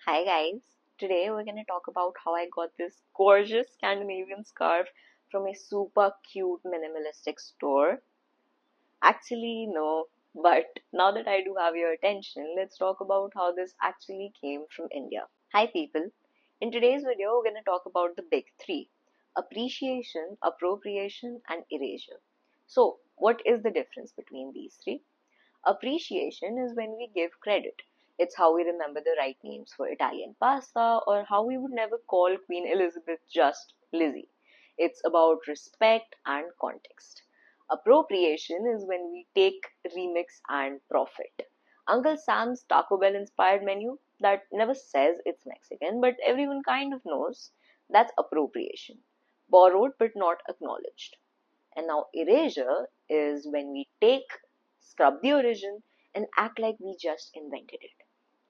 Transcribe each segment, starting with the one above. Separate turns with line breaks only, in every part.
Hi guys, today we're going to talk about how I got this gorgeous Scandinavian scarf from a super cute minimalistic store. Actually, no, but now that I do have your attention, let's talk about how this actually came from India. Hi people, in today's video we're going to talk about the big three: appreciation, appropriation, and erasure. So, what is the difference between these three? Appreciation is when we give credit. It's how we remember the right names for Italian pasta or how we would never call Queen Elizabeth just Lizzie. It's about respect and context. Appropriation is when we take, remix, and profit. Uncle Sam's Taco Bell inspired menu that never says it's Mexican, but everyone kind of knows, that's appropriation. Borrowed but not acknowledged. And now erasure is when we take, scrub the origin, and act like we just invented it.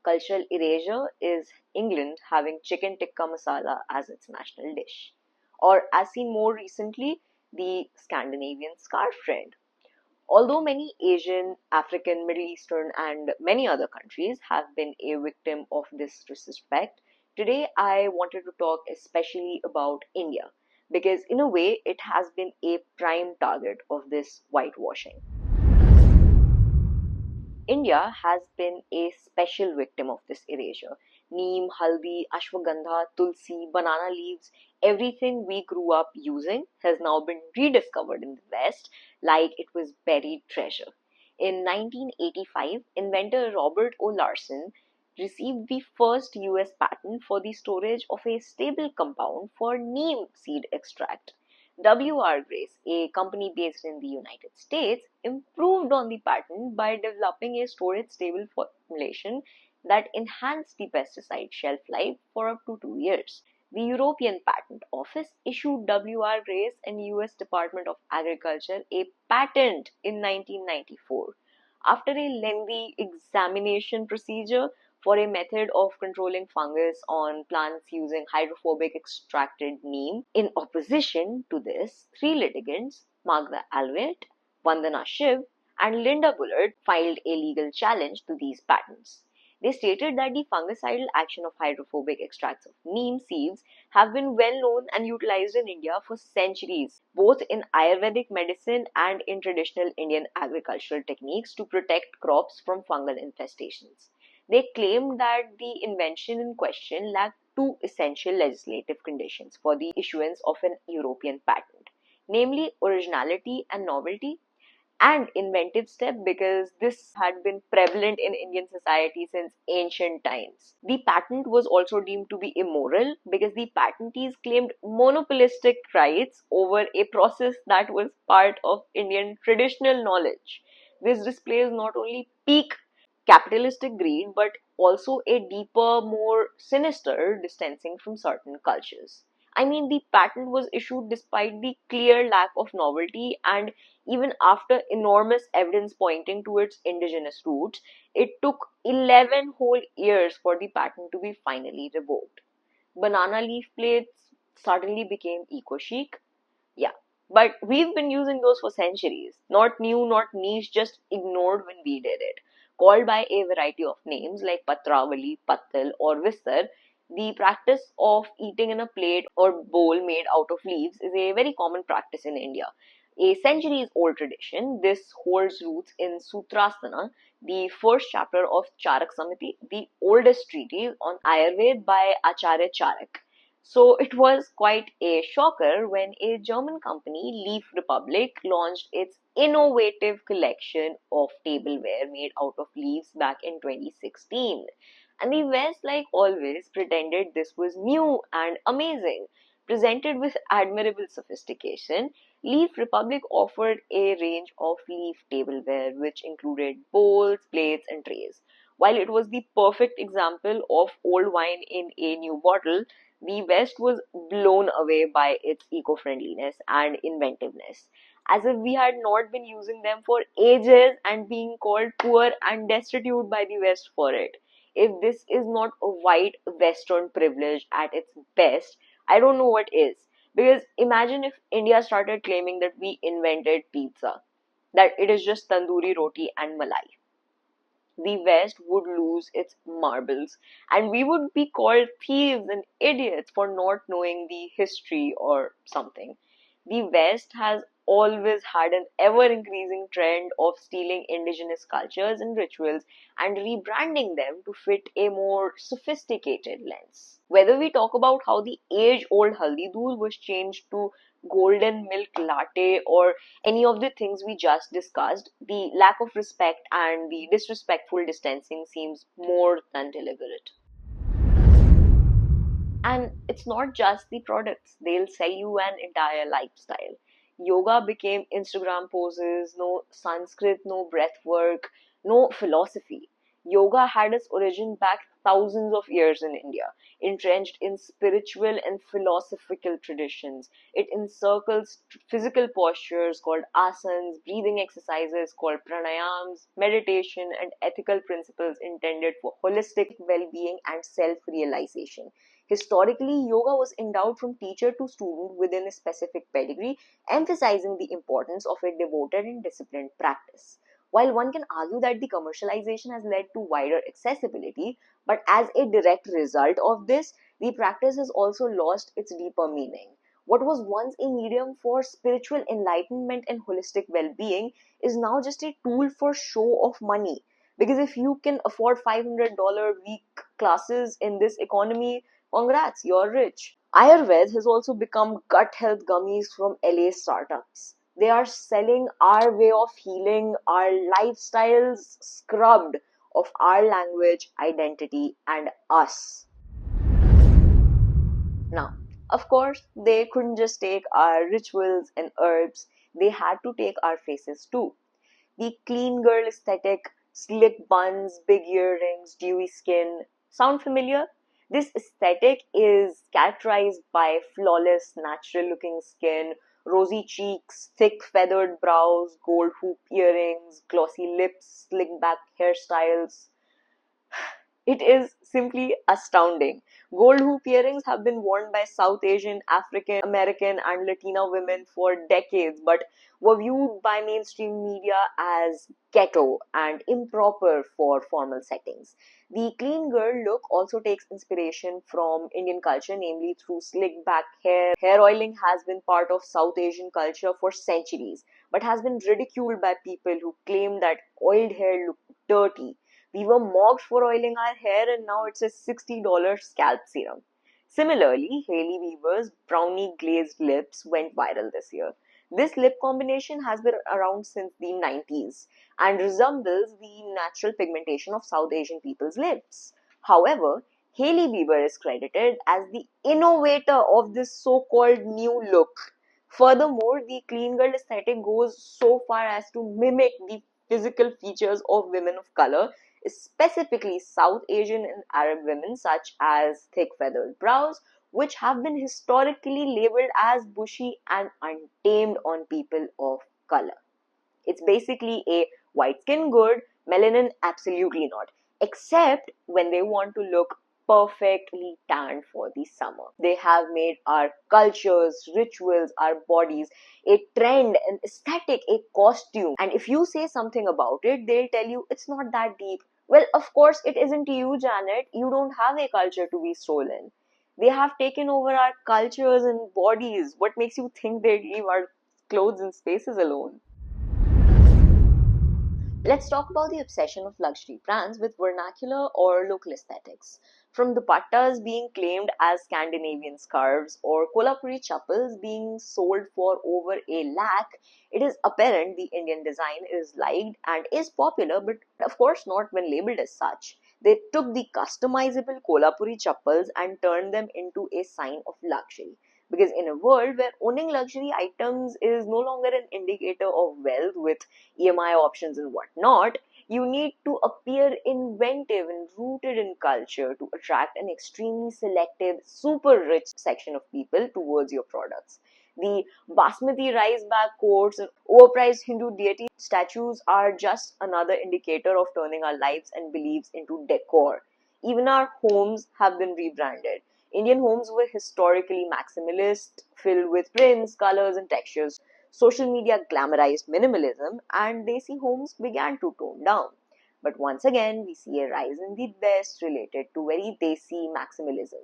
Cultural erasure is England having chicken tikka masala as its national dish. Or, as seen more recently, the Scandinavian scarf trend. Although many Asian, African, Middle Eastern, and many other countries have been a victim of this disrespect, today I wanted to talk especially about India because, in a way, it has been a prime target of this whitewashing. India has been a special victim of this erasure. Neem, haldi, ashwagandha, tulsi, banana leaves, everything we grew up using has now been rediscovered in the West like it was buried treasure. In 1985, inventor Robert O. Larson received the first US patent for the storage of a stable compound for neem seed extract. W.R. Grace, a company based in the United States, improved on the patent by developing a storage stable formulation that enhanced the pesticide shelf life for up to 2 years. The European Patent Office issued W.R. Grace and US Department of Agriculture a patent in 1994. After a lengthy examination procedure, for a method of controlling fungus on plants using hydrophobic extracted neem. In opposition to this, three litigants, Magda Alvet, Vandana Shiv, and Linda Bullard, filed a legal challenge to these patents. They stated that the fungicidal action of hydrophobic extracts of neem seeds have been well known and utilized in India for centuries, both in Ayurvedic medicine and in traditional Indian agricultural techniques to protect crops from fungal infestations. They claimed that the invention in question lacked two essential legislative conditions for the issuance of an European patent, namely originality and novelty, and inventive step because this had been prevalent in Indian society since ancient times. The patent was also deemed to be immoral because the patentees claimed monopolistic rights over a process that was part of Indian traditional knowledge. This displays not only peak capitalistic greed but also a deeper, more sinister distancing from certain cultures. I mean, the patent was issued despite the clear lack of novelty, and even after enormous evidence pointing to its indigenous roots, it took 11 whole years for the patent to be finally revoked. Banana leaf plates suddenly became eco chic. Yeah, but we've been using those for centuries. Not new, not niche, just ignored when we did it. Called by a variety of names like Patravali, Pattal, or Vistar, the practice of eating in a plate or bowl made out of leaves is a very common practice in India. A centuries old tradition, this holds roots in Sutrasana, the first chapter of Charak Samiti, the oldest treatise on Ayurveda by Acharya Charak. So it was quite a shocker when a German company, Leaf Republic, launched its innovative collection of tableware made out of leaves back in 2016. And the West, like always, pretended this was new and amazing. Presented with admirable sophistication, Leaf Republic offered a range of leaf tableware which included bowls, plates, and trays. While it was the perfect example of old wine in a new bottle, the West was blown away by its eco friendliness and inventiveness, as if we had not been using them for ages and being called poor and destitute by the West for it. If this is not a white Western privilege at its best, I don't know what is. Because imagine if India started claiming that we invented pizza, that it is just tandoori roti and malai. the West would lose its marbles, and we would be called thieves and idiots for not knowing the history or something. The West has always had an ever increasing trend of stealing indigenous cultures and rituals and rebranding them to fit a more sophisticated lens. Whether we talk about how the age old haldi doodh was changed to golden milk latte or any of the things we just discussed, the lack of respect and the disrespectful distancing seems more than deliberate. And it's not just the products, they'll sell you an entire lifestyle. Yoga became Instagram poses, no Sanskrit, no breath work, no philosophy. Yoga had its origin back thousands of years in India, entrenched in spiritual and philosophical traditions. It encircles physical postures called asanas, breathing exercises called pranayams, meditation, and ethical principles intended for holistic well being and self realization. Historically, yoga was endowed from teacher to student within a specific pedigree, emphasizing the importance of a devoted and disciplined practice. While one can argue that the commercialization has led to wider accessibility, but as a direct result of this, the practice has also lost its deeper meaning. What was once a medium for spiritual enlightenment and holistic well being is now just a tool for show of money. Because if you can afford $500 week classes in this economy, congrats, you're rich. Ayurveda has also become gut health gummies from LA startups. They are selling our way of healing, our lifestyles scrubbed of our language, identity, and us. Now, of course, they couldn't just take our rituals and herbs, they had to take our faces too. The clean girl aesthetic, slick buns, big earrings, dewy skin. Sound familiar? This aesthetic is characterized by flawless, natural looking skin, rosy cheeks, thick feathered brows, gold hoop earrings, glossy lips, slick back hairstyles. It is simply astounding. Gold hoop earrings have been worn by South Asian, African American, and Latina women for decades, but were viewed by mainstream media as ghetto and improper for formal settings. The clean girl look also takes inspiration from Indian culture, namely through slick back hair. Hair oiling has been part of South Asian culture for centuries, but has been ridiculed by people who claim that oiled hair looked dirty. We were mocked for oiling our hair, and now it's a $60 scalp serum. Similarly, Hailey Weaver's brownie glazed lips went viral this year. This lip combination has been around since the 90s and resembles the natural pigmentation of South Asian people's lips. However, Hailey Bieber is credited as the innovator of this so called new look. Furthermore, the clean girl aesthetic goes so far as to mimic the physical features of women of color, specifically South Asian and Arab women, such as thick feathered brows, which have been historically labeled as bushy and untamed on people of color. It's basically a white skin good, melanin absolutely not. Except when they want to look perfectly tanned for the summer. They have made our cultures, rituals, our bodies a trend, an aesthetic, a costume. And if you say something about it, they'll tell you it's not that deep. Well, of course, it isn't you, Janet. You don't have a culture to be stolen. They have taken over our cultures and bodies. What makes you think they'd leave our clothes and spaces alone? Let's talk about the obsession of luxury brands with vernacular or local aesthetics. From dupattas being claimed as Scandinavian scarves or Kolhapuri chappals being sold for over a lakh, it is apparent the Indian design is liked and is popular, but of course not when labeled as such. They took the customizable Kolhapuri chappals and turned them into a sign of luxury. Because in a world where owning luxury items is no longer an indicator of wealth with EMI options and whatnot, you need to appear inventive and rooted in culture to attract an extremely selective, super rich section of people towards your products. The basmati rice bag coats and overpriced Hindu deity statues are just another indicator of turning our lives and beliefs into decor. Even our homes have been rebranded. Indian homes were historically maximalist, filled with prints, colors, and textures. Social media glamorized minimalism, and Desi homes began to tone down. But once again, we see a rise in the West related to very Desi maximalism.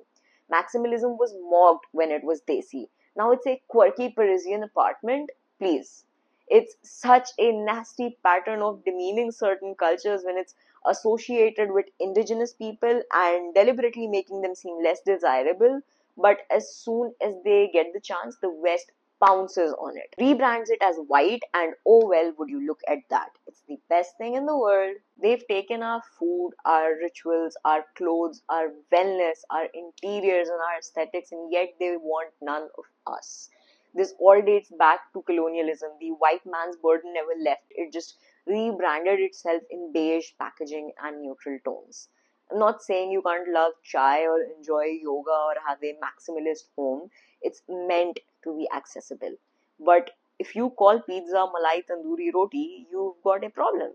Maximalism was mocked when it was Desi. Now it's a quirky Parisian apartment. Please. It's such a nasty pattern of demeaning certain cultures when it's associated with indigenous people and deliberately making them seem less desirable. But as soon as they get the chance, the West pounces on it, rebrands it as white, and oh well, would you look at that? It's the best thing in the world. They've taken our food, our rituals, our clothes, our wellness, our interiors, and our aesthetics, and yet they want none of us. This all dates back to colonialism. The white man's burden never left. It just rebranded itself in beige packaging and neutral tones. I'm not saying you can't love chai or enjoy yoga or have a maximalist home. It's meant to be accessible. But if you call pizza malai tandoori roti, you've got a problem.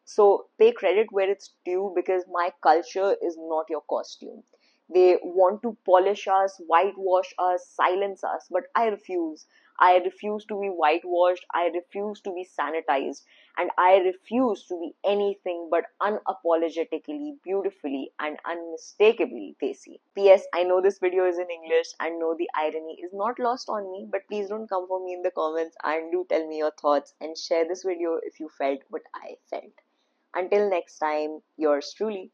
So pay credit where it's due, because my culture is not your costume. They want to polish us, whitewash us, silence us, but I refuse. I refuse to be whitewashed, I refuse to be sanitized, and I refuse to be anything but unapologetically, beautifully, and unmistakably Desi. P.S. I know this video is in English and know the irony is not lost on me, but please don't come for me in the comments and do tell me your thoughts and share this video if you felt what I felt. Until next time, yours truly.